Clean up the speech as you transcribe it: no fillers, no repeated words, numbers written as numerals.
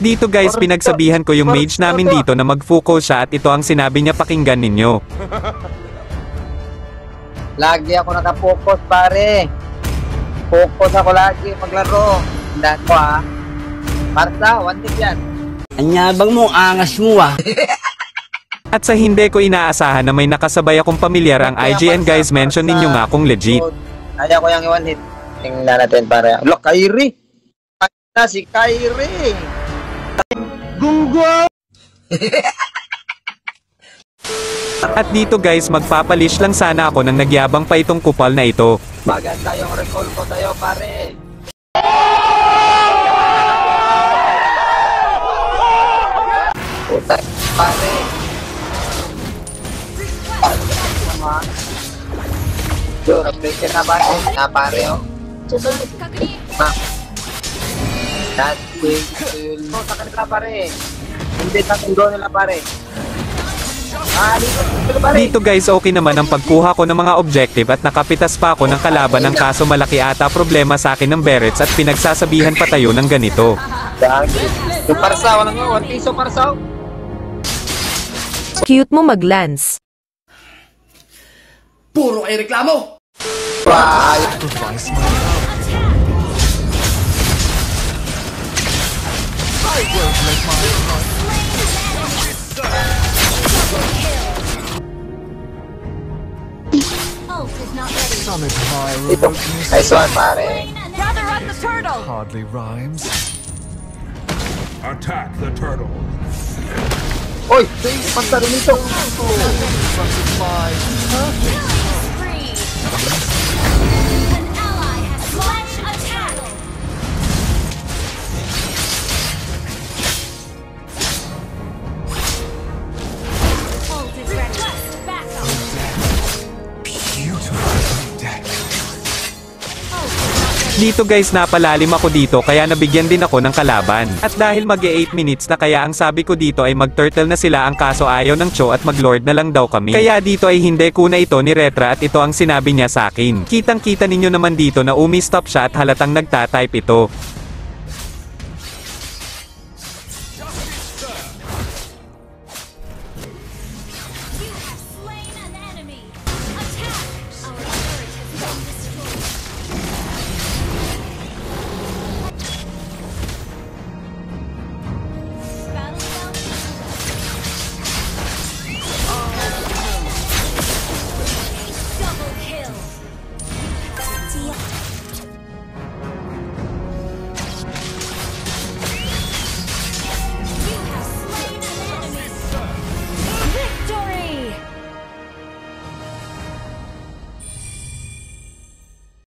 Dito guys, pinagsabihan ko yung mage namin dito na mag-focus siya at ito ang sinabi niya, pakinggan ninyo. Lagi ako naka-focus, pare. Focus ako lagi maglaro. Tandaan ko ha. Marta, one tip yan. Anyabang mo, angas mo ah. At sa hindi ko inaasahan na may nakasabay akong pamilyar ang IGN guys, mention ninyo nga kung legit. Kaya ko yung one hit. Tingnan natin pare. Look, Kyrie. Na si Kyrie. Google. At dito guys, magpapalish lang sana ako nang nagyabang pa itong kupal na ito. Maganda yung recall ko sa'yo, pare. Puta, pare. Yo, nag-breaker na pare. Na pare, oh. Ma. That's way to... Oh, sa kanila pare. Hindi sa tundo nila pare. Dito guys, okay naman ang pagkuha ko ng mga objective at nakapitas pa ako ng kalaban ng kaso malaki ata problema sa akin ng Berets at pinagsasabihan pa tayo ng ganito. Yung parsaw, ano nga? 1 piso parsaw? Cute mo mag-lance. Puro ay reklamo! Wow! Ito, nice one pare. Hardly rhymes. Attack the turtle. Oy, pasta rin ito. Dito guys, napalalim ako dito kaya nabigyan din ako ng kalaban. At dahil mag-8 minutes na kaya ang sabi ko dito ay mag-turtle na sila ang kaso ayaw ng Cho at mag-lord na lang daw kami. Kaya dito ay hindi kuna ito ni Retra at ito ang sinabi niya sa akin. Kitang kita ninyo naman dito na umi-stop siya at halatang nagtatype ito.